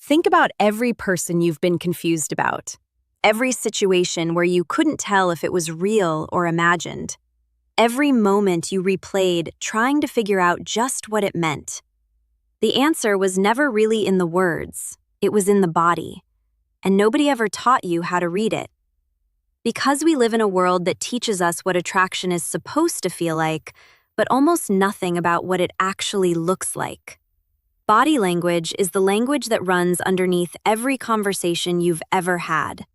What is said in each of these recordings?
Think about every person you've been confused about, every situation where you couldn't tell if it was real or imagined, every moment you replayed trying to figure out just what it meant. The answer was never really in the words, it was in the body, and nobody ever taught you how to read it. Because we live in a world that teaches us what attraction is supposed to feel like, but almost nothing about what it actually looks like. Body language is the language that runs underneath every conversation you've ever had.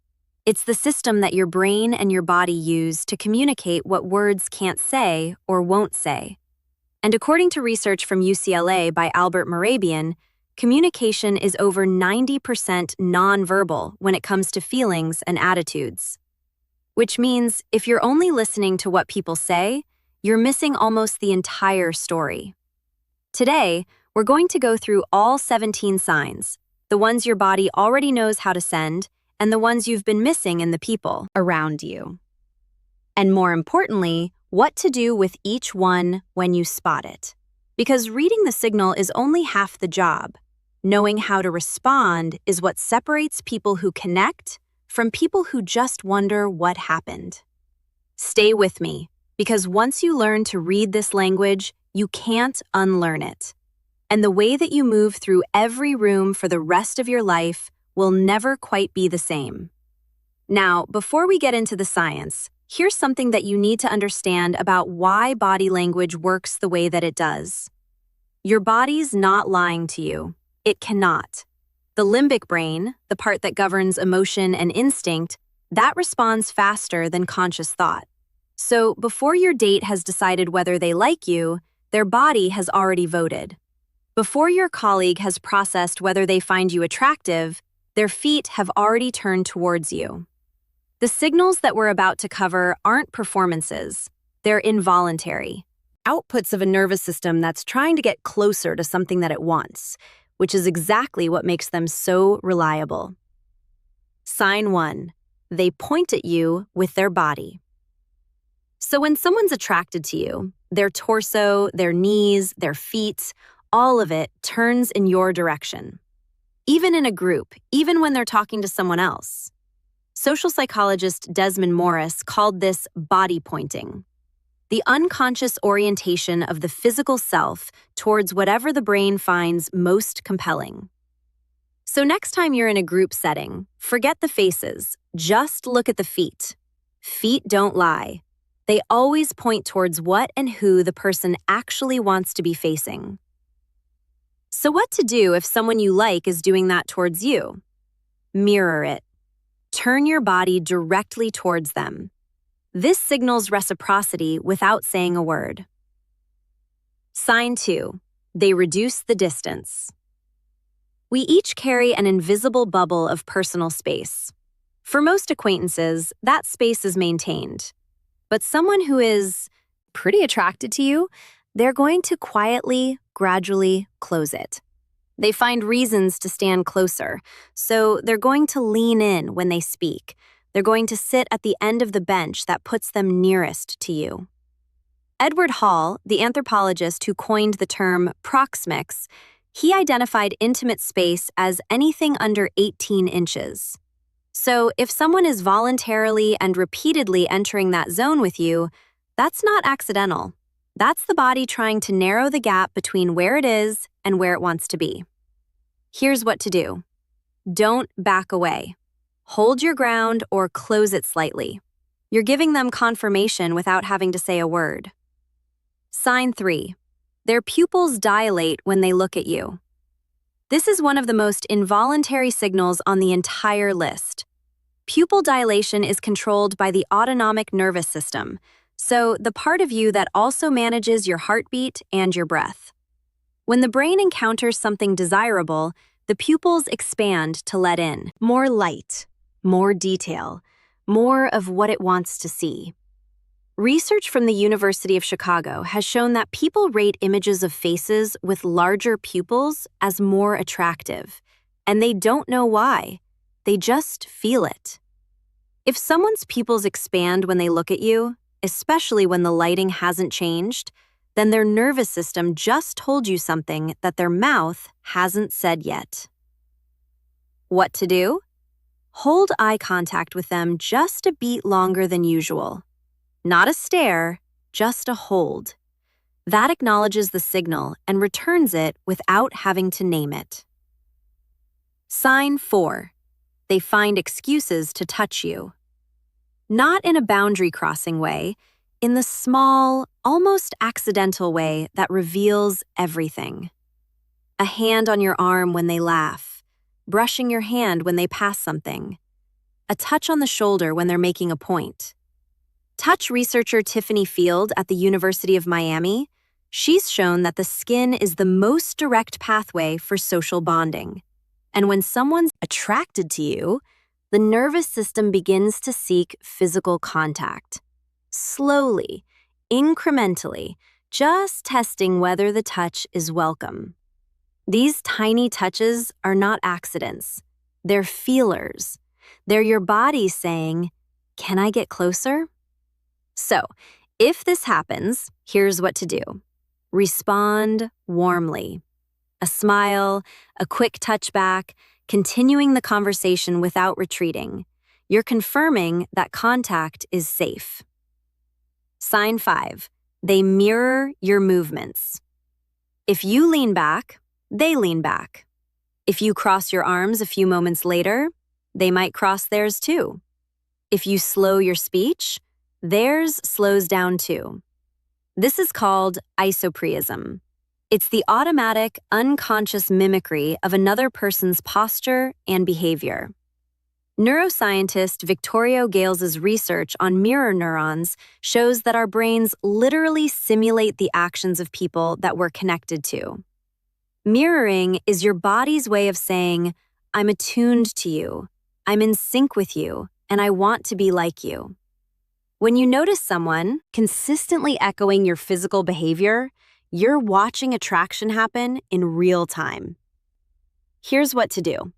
It's the system that your brain and your body use to communicate what words can't say or won't say. And according to research from UCLA by Albert Mehrabian, communication is over 90% nonverbal when it comes to feelings and attitudes. Which means if you're only listening to what people say, you're missing almost the entire story. Today, we're going to go through all 17 signs, the ones your body already knows how to send, and the ones you've been missing in the people around you. And more importantly, what to do with each one when you spot it. Because reading the signal is only half the job. Knowing how to respond is what separates people who connect from people who just wonder what happened. Stay with me, because once you learn to read this language, you can't unlearn it. And the way that you move through every room for the rest of your life will never quite be the same. Now, before we get into the science, here's something that you need to understand about why body language works the way that it does. Your body's not lying to you. It cannot. The limbic brain, the part that governs emotion and instinct, that responds faster than conscious thought. So before your date has decided whether they like you, their body has already voted. Before your colleague has processed whether they find you attractive, their feet have already turned towards you. The signals that we're about to cover aren't performances. They're involuntary. Outputs of a nervous system that's trying to get closer to something that it wants, which is exactly what makes them so reliable. Sign 1. They point at you with their body. So when someone's attracted to you, their torso, their knees, their feet, all of it turns in your direction. Even in a group, even when they're talking to someone else. Social psychologist Desmond Morris called this body pointing. The unconscious orientation of the physical self towards whatever the brain finds most compelling. So next time you're in a group setting, forget the faces, just look at the feet. Feet don't lie. They always point towards what and who the person actually wants to be facing. So what to do if someone you like is doing that towards you? Mirror it. Turn your body directly towards them. This signals reciprocity without saying a word. Sign 2. They reduce the distance. We each carry an invisible bubble of personal space. For most acquaintances, that space is maintained. But someone who is pretty attracted to you, they're going to quietly, gradually close it. They find reasons to stand closer, so they're going to lean in when they speak. They're going to sit at the end of the bench that puts them nearest to you. Edward Hall, the anthropologist who coined the term proxemics, he identified intimate space as anything under 18 inches. So if someone is voluntarily and repeatedly entering that zone with you, that's not accidental. That's the body trying to narrow the gap between where it is and where it wants to be. Here's what to do. Don't back away. Hold your ground or close it slightly. You're giving them confirmation without having to say a word. Sign 3. Their pupils dilate when they look at you. This is one of the most involuntary signals on the entire list. Pupil dilation is controlled by the autonomic nervous system, so the part of you that also manages your heartbeat and your breath. When the brain encounters something desirable, the pupils expand to let in more light, more detail, more of what it wants to see. Research from the University of Chicago has shown that people rate images of faces with larger pupils as more attractive, and they don't know why. They just feel it. If someone's pupils expand when they look at you, especially when the lighting hasn't changed, then their nervous system just told you something that their mouth hasn't said yet. What to do? Hold eye contact with them just a beat longer than usual. Not a stare, just a hold. That acknowledges the signal and returns it without having to name it. Sign 4. They find excuses to touch you. Not in a boundary-crossing way, in the small, almost accidental way that reveals everything. A hand on your arm when they laugh, brushing your hand when they pass something, a touch on the shoulder when they're making a point. Touch researcher Tiffany Field at the University of Miami, she's shown that the skin is the most direct pathway for social bonding. And when someone's attracted to you, the nervous system begins to seek physical contact. Slowly, incrementally, just testing whether the touch is welcome. These tiny touches are not accidents. They're feelers. They're your body saying, "Can I get closer?" So, if this happens, here's what to do. Respond warmly. A smile, a quick touch back, continuing the conversation without retreating. You're confirming that contact is safe. Sign 5. They mirror your movements. If you lean back, they lean back. If you cross your arms a few moments later, they might cross theirs too. If you slow your speech, theirs slows down too. This is called isopreism. It's the automatic, unconscious mimicry of another person's posture and behavior. Neuroscientist Victorio Gales's research on mirror neurons shows that our brains literally simulate the actions of people that we're connected to. Mirroring is your body's way of saying, "I'm attuned to you, I'm in sync with you, and I want to be like you." When you notice someone consistently echoing your physical behavior, you're watching attraction happen in real time. Here's what to do.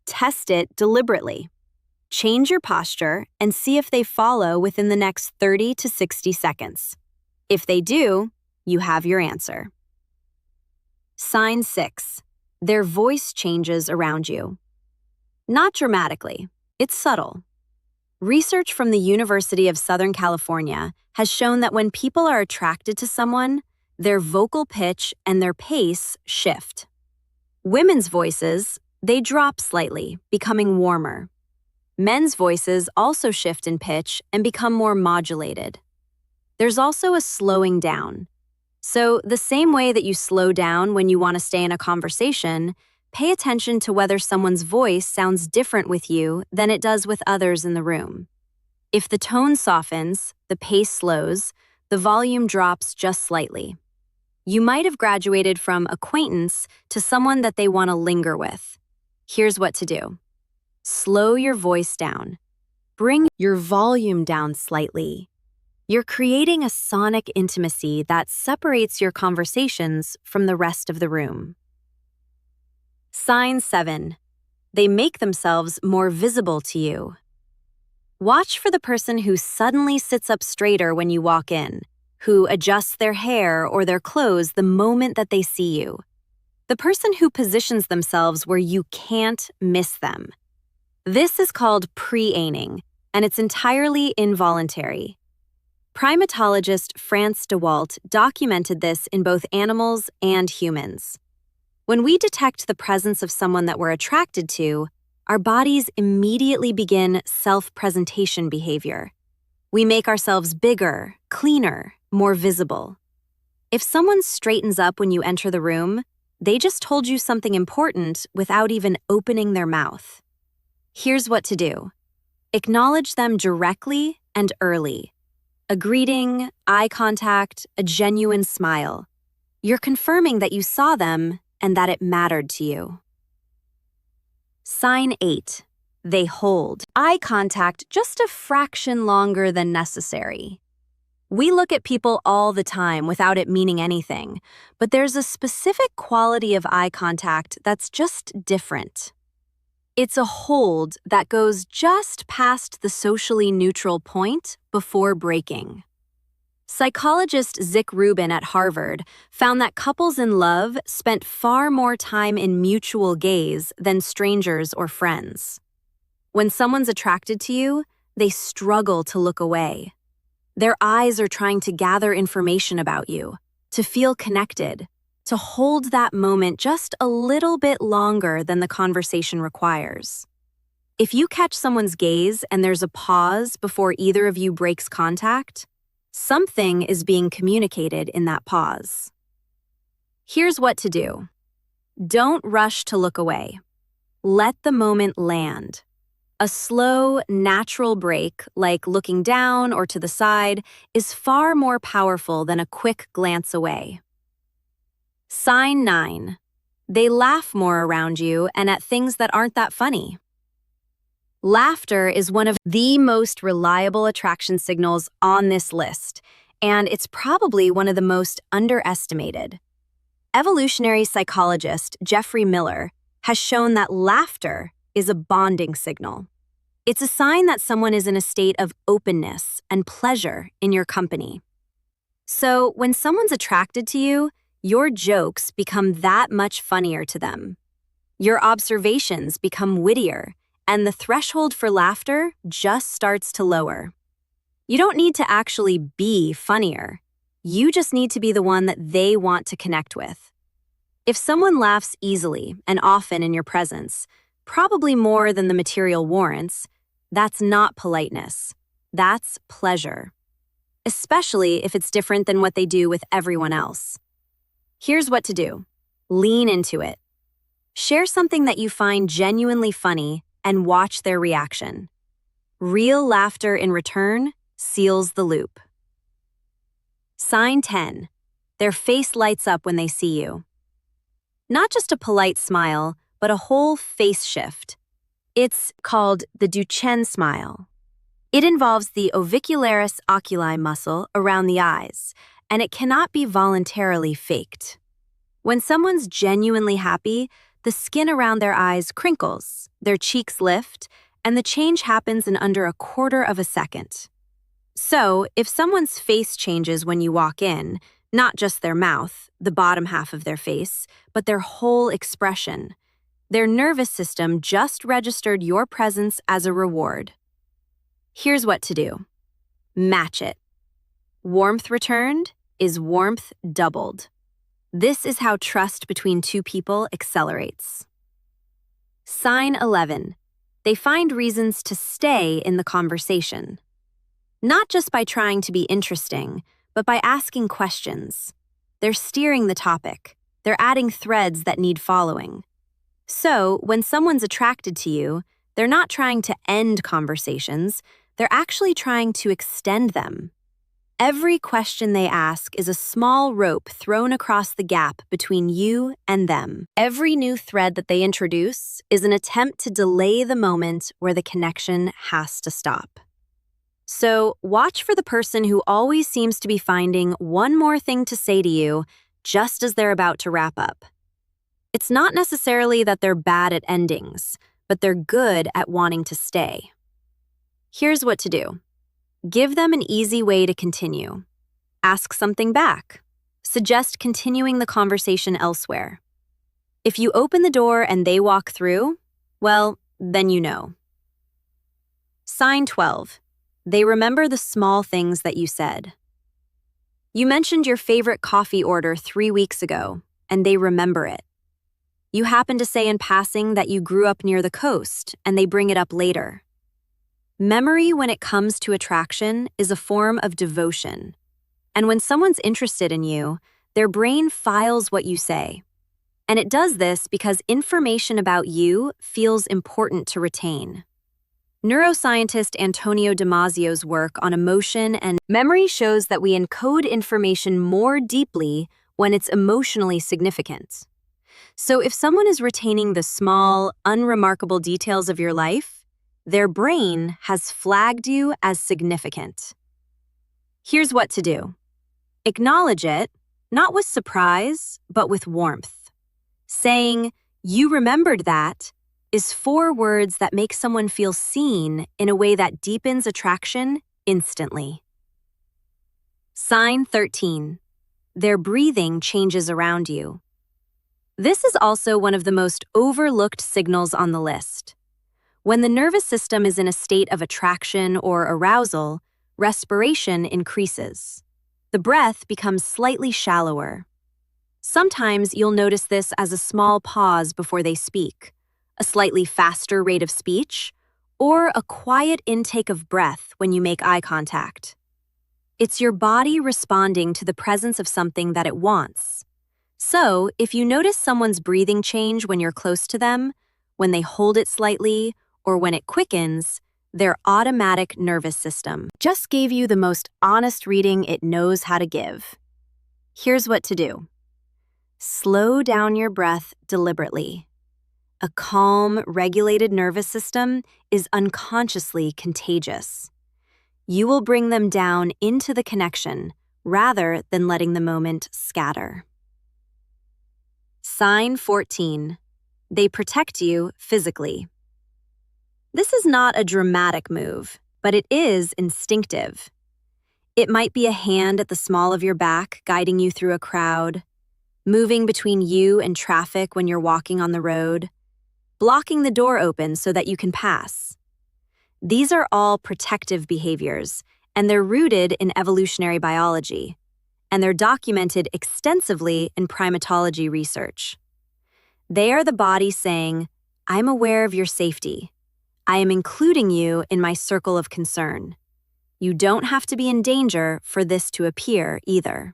Test it deliberately. Change your posture and see if they follow within the next 30 to 60 seconds. If they do, you have your answer. Sign 6. Their voice changes around you. Not dramatically, it's subtle. Research from the University of Southern California has shown that when people are attracted to someone, their vocal pitch and their pace shift. Women's voices, they drop slightly, becoming warmer. Men's voices also shift in pitch and become more modulated. There's also a slowing down. So, the same way that you slow down when you want to stay in a conversation, pay attention to whether someone's voice sounds different with you than it does with others in the room. If the tone softens, the pace slows, the volume drops just slightly. You might have graduated from acquaintance to someone that they want to linger with. Here's what to do. Slow your voice down. Bring your volume down slightly. You're creating a sonic intimacy that separates your conversations from the rest of the room. Sign 7. They make themselves more visible to you. Watch for the person who suddenly sits up straighter when you walk in, who adjusts their hair or their clothes the moment that they see you. The person who positions themselves where you can't miss them. This is called pre-aining, and it's entirely involuntary. Primatologist Frans de Waal documented this in both animals and humans. When we detect the presence of someone that we're attracted to, our bodies immediately begin self-presentation behavior. We make ourselves bigger, cleaner, more visible. If someone straightens up when you enter the room, they just told you something important without even opening their mouth. Here's what to do. Acknowledge them directly and early. A greeting, eye contact, a genuine smile. You're confirming that you saw them and that it mattered to you. Sign 8. They hold eye contact just a fraction longer than necessary. We look at people all the time without it meaning anything, but there's a specific quality of eye contact that's just different. It's a hold that goes just past the socially neutral point before breaking. Psychologist Zick Rubin at Harvard found that couples in love spent far more time in mutual gaze than strangers or friends. When someone's attracted to you, they struggle to look away. Their eyes are trying to gather information about you, to feel connected, to hold that moment just a little bit longer than the conversation requires. If you catch someone's gaze and there's a pause before either of you breaks contact, something is being communicated in that pause. Here's what to do. Don't rush to look away. Let the moment land. A slow, natural break, like looking down or to the side, is far more powerful than a quick glance away. Sign 9. They laugh more around you and at things that aren't that funny. Laughter is one of the most reliable attraction signals on this list, and it's probably one of the most underestimated. Evolutionary psychologist Jeffrey Miller has shown that laughter is a bonding signal. It's a sign that someone is in a state of openness and pleasure in your company. So when someone's attracted to you, your jokes become that much funnier to them. Your observations become wittier, and the threshold for laughter just starts to lower. You don't need to actually be funnier. You just need to be the one that they want to connect with. If someone laughs easily and often in your presence, probably more than the material warrants, that's not politeness. That's pleasure. Especially if it's different than what they do with everyone else. Here's what to do. Lean into it. Share something that you find genuinely funny and watch their reaction. Real laughter in return seals the loop. Sign 10. Their face lights up when they see you. Not just a polite smile, but a whole face shift. It's called the Duchenne smile. It involves the orbicularis oculi muscle around the eyes, and it cannot be voluntarily faked. When someone's genuinely happy, the skin around their eyes crinkles, their cheeks lift, and the change happens in under a quarter of a second. So, if someone's face changes when you walk in, not just their mouth, the bottom half of their face, but their whole expression, their nervous system just registered your presence as a reward. Here's what to do. Match it. Warmth returned is warmth doubled. This is how trust between two people accelerates. Sign 11. They find reasons to stay in the conversation. Not just by trying to be interesting, but by asking questions. They're steering the topic. They're adding threads that need following. So, when someone's attracted to you, they're not trying to end conversations, they're actually trying to extend them. Every question they ask is a small rope thrown across the gap between you and them. Every new thread that they introduce is an attempt to delay the moment where the connection has to stop. So, watch for the person who always seems to be finding one more thing to say to you just as they're about to wrap up. It's not necessarily that they're bad at endings, but they're good at wanting to stay. Here's what to do. Give them an easy way to continue. Ask something back. Suggest continuing the conversation elsewhere. If you open the door and they walk through, well, then you know. Sign 12. They remember the small things that you said. You mentioned your favorite coffee order 3 weeks ago, and they remember it. You happen to say in passing that you grew up near the coast, and they bring it up later. Memory when it comes to attraction is a form of devotion. And when someone's interested in you, their brain files what you say. And it does this because information about you feels important to retain. Neuroscientist Antonio Damasio's work on emotion and memory shows that we encode information more deeply when it's emotionally significant. So if someone is retaining the small, unremarkable details of your life, their brain has flagged you as significant. Here's what to do. Acknowledge it, not with surprise, but with warmth. Saying, "You remembered that," is 4 words that make someone feel seen in a way that deepens attraction instantly. Sign 13. Their breathing changes around you. This is also one of the most overlooked signals on the list. When the nervous system is in a state of attraction or arousal, respiration increases. The breath becomes slightly shallower. Sometimes you'll notice this as a small pause before they speak, a slightly faster rate of speech, or a quiet intake of breath when you make eye contact. It's your body responding to the presence of something that it wants. So, if you notice someone's breathing change when you're close to them, when they hold it slightly, or when it quickens, their automatic nervous system just gave you the most honest reading it knows how to give. Here's what to do. Slow down your breath deliberately. A calm, regulated nervous system is unconsciously contagious. You will bring them down into the connection rather than letting the moment scatter. Sign 14. They protect you physically. This is not a dramatic move, but it is instinctive. It might be a hand at the small of your back guiding you through a crowd, moving between you and traffic when you're walking on the road, blocking the door open so that you can pass. These are all protective behaviors, and they're rooted in evolutionary biology, and they're documented extensively in primatology research. They are the body saying, "I'm aware of your safety. I am including you in my circle of concern. You don't have to be in danger for this to appear either."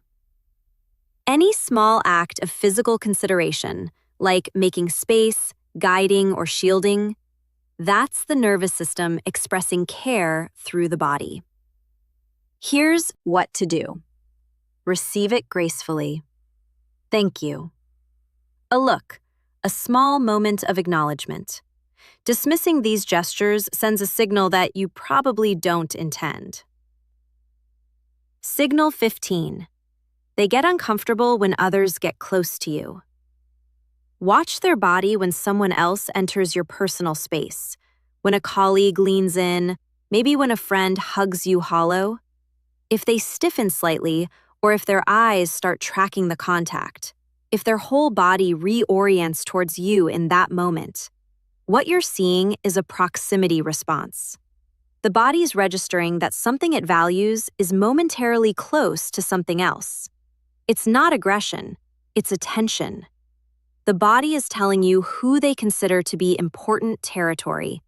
Any small act of physical consideration, like making space, guiding, or shielding, that's the nervous system expressing care through the body. Here's what to do. Receive it gracefully. Thank you. A look, a small moment of acknowledgement. Dismissing these gestures sends a signal that you probably don't intend. Signal 15. They get uncomfortable when others get close to you. Watch their body when someone else enters your personal space, when a colleague leans in, maybe when a friend hugs you hollow. If they stiffen slightly, or if their eyes start tracking the contact, if their whole body reorients towards you in that moment, what you're seeing is a proximity response. The body's registering that something it values is momentarily close to something else. It's not aggression, it's attention. The body is telling you who they consider to be important territory.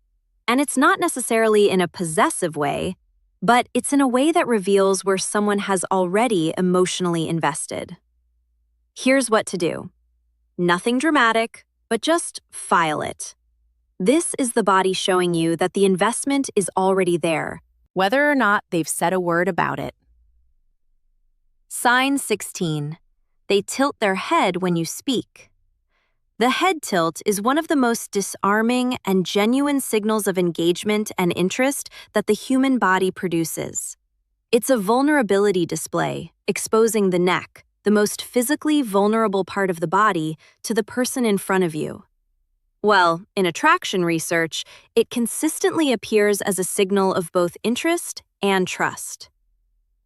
And it's not necessarily in a possessive way, but it's in a way that reveals where someone has already emotionally invested. Here's what to do. Nothing dramatic, but just file it. This is the body showing you that the investment is already there, whether or not they've said a word about it. Sign 16. They tilt their head when you speak. The head tilt is one of the most disarming and genuine signals of engagement and interest that the human body produces. It's a vulnerability display, exposing the neck, the most physically vulnerable part of the body, to the person in front of you. Well, in attraction research, it consistently appears as a signal of both interest and trust.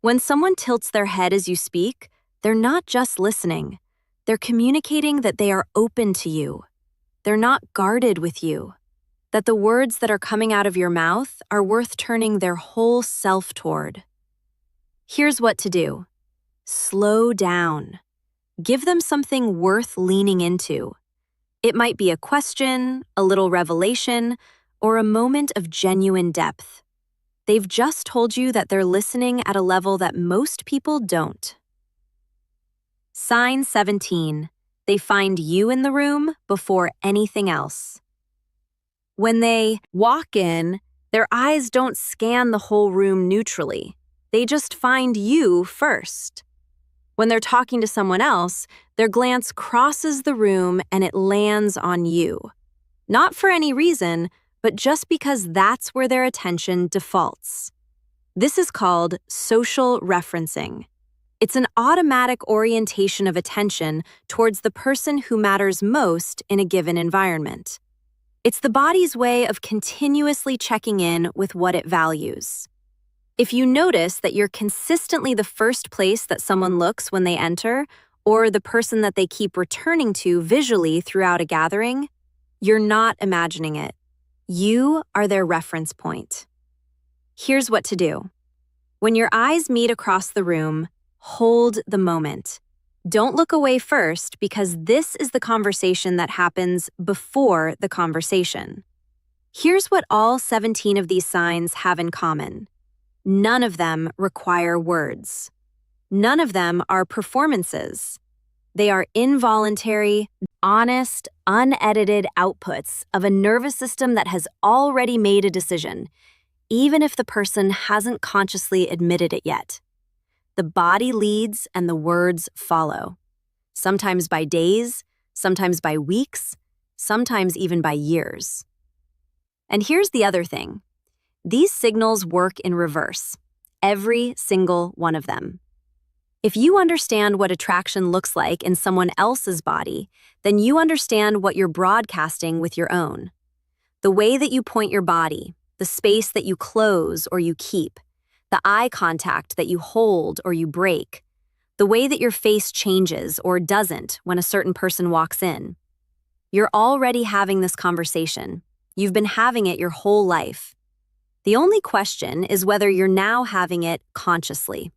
When someone tilts their head as you speak, they're not just listening. They're communicating that they are open to you. They're not guarded with you. That the words that are coming out of your mouth are worth turning their whole self toward. Here's what to do. Slow down. Give them something worth leaning into. It might be a question, a little revelation, or a moment of genuine depth. They've just told you that they're listening at a level that most people don't. Sign 17. They find you in the room before anything else. When they walk in, their eyes don't scan the whole room neutrally. They just find you first. When they're talking to someone else, their glance crosses the room and it lands on you. Not for any reason, but just because that's where their attention defaults. This is called social referencing. It's an automatic orientation of attention towards the person who matters most in a given environment. It's the body's way of continuously checking in with what it values. If you notice that you're consistently the first place that someone looks when they enter, or the person that they keep returning to visually throughout a gathering, you're not imagining it. You are their reference point. Here's what to do. When your eyes meet across the room, hold the moment. Don't look away first, because this is the conversation that happens before the conversation. Here's what all 17 of these signs have in common. None of them require words. None of them are performances. They are involuntary, honest, unedited outputs of a nervous system that has already made a decision, even if the person hasn't consciously admitted it yet. The body leads and the words follow, sometimes by days, sometimes by weeks, sometimes even by years. And here's the other thing. These signals work in reverse, every single one of them. If you understand what attraction looks like in someone else's body, then you understand what you're broadcasting with your own. The way that you point your body, the space that you close or you keep, the eye contact that you hold or you break, the way that your face changes or doesn't when a certain person walks in. You're already having this conversation. You've been having it your whole life. The only question is whether you're now having it consciously.